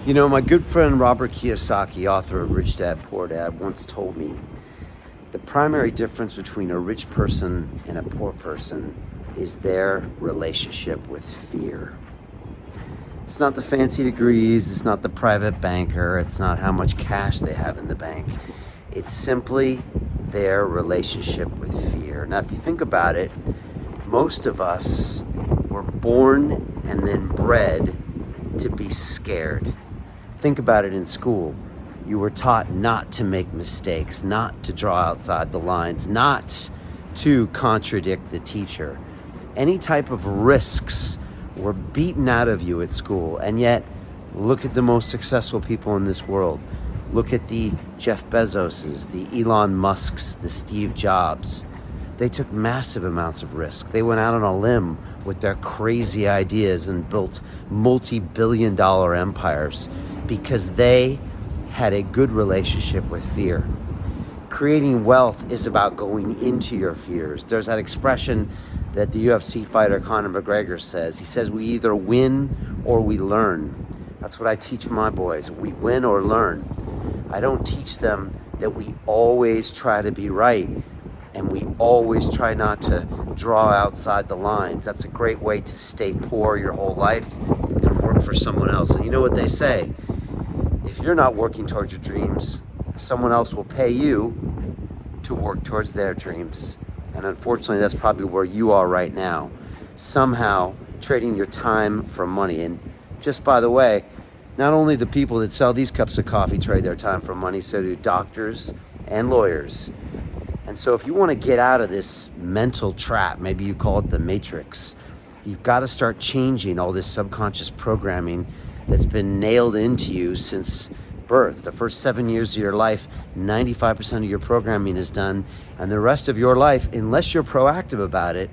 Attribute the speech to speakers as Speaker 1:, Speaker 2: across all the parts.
Speaker 1: You know, my good friend Robert Kiyosaki, author of Rich Dad, Poor Dad, once told me the primary difference between a rich person and a poor person is their relationship with fear. It's not the fancy degrees, it's not the private banker, it's not how much cash they have in the bank. It's simply their relationship with fear. Now, if you think about it, most of us were born and then bred to be scared. Think about it in school. You were taught not to make mistakes, not to draw outside the lines, not to contradict the teacher. Any type of risks were beaten out of you at school. And yet, look at the most successful people in this world. Look at the Jeff Bezoses, the Elon Musks, the Steve Jobs. They took massive amounts of risk. They went out on a limb with their crazy ideas and built multi-billion-dollar empires because they had a good relationship with fear. Creating wealth is about going into your fears. There's that expression that the UFC fighter Conor McGregor says. He says, we either win or we learn. That's what I teach my boys. We win or learn. I don't teach them that we always try to be right and we always try not to draw outside the lines. That's a great way to stay poor your whole life and work for someone else. And you know what they say? If you're not working towards your dreams, someone else will pay you to work towards their dreams. And unfortunately, that's probably where you are right now. Somehow trading your time for money. And just by the way, not only the people that sell these cups of coffee trade their time for money, so do doctors and lawyers. And so if you want to get out of this mental trap, maybe you call it the matrix, you've got to start changing all this subconscious programming that's been nailed into you since birth. The first 7 years of your life, 95% of your programming is done. And the rest of your life, unless you're proactive about it,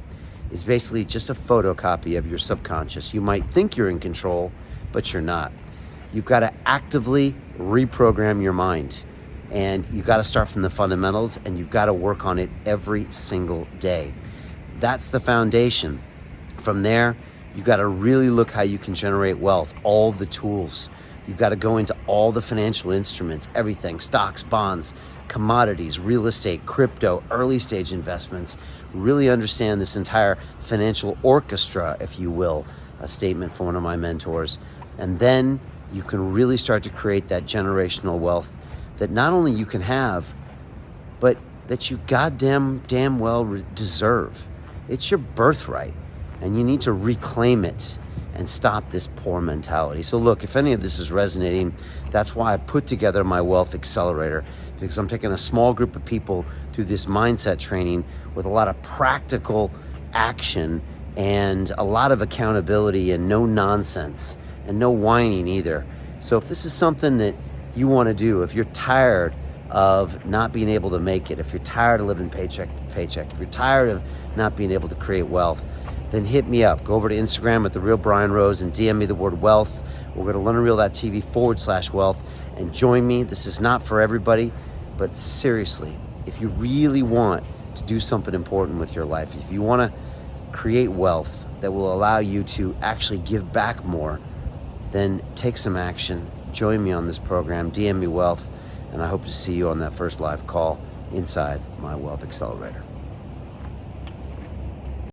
Speaker 1: is basically just a photocopy of your subconscious. You might think you're in control, but you're not. You've got to actively reprogram your mind. And you've got to start from the fundamentals, and you've got to work on it every single day. That's the foundation. From there, you've got to really look how you can generate wealth, all the tools. You've got to go into all the financial instruments, everything, stocks, bonds, commodities, real estate, crypto, early stage investments. Really understand this entire financial orchestra, if you will, a statement from one of my mentors. And then you can really start to create that generational wealth that not only you can have, but that you damn well deserve. It's your birthright, and you need to reclaim it and stop this poor mentality. So look, if any of this is resonating, that's why I put together my Wealth Accelerator, because I'm taking a small group of people through this mindset training with a lot of practical action and a lot of accountability and no nonsense and no whining either. So if this is something that you want to do, if you're tired of not being able to make it, if you're tired of living paycheck to paycheck, if you're tired of not being able to create wealth, then hit me up. Go over to Instagram at @TheRealBrianRose and DM me the word wealth. We'll go to LearnReal.tv/wealth and join me. This is not for everybody, but seriously, if you really want to do something important with your life, if you want to create wealth that will allow you to actually give back more, then take some action. Join me on this program, DM me wealth, and I hope to see you on that first live call inside my Wealth Accelerator.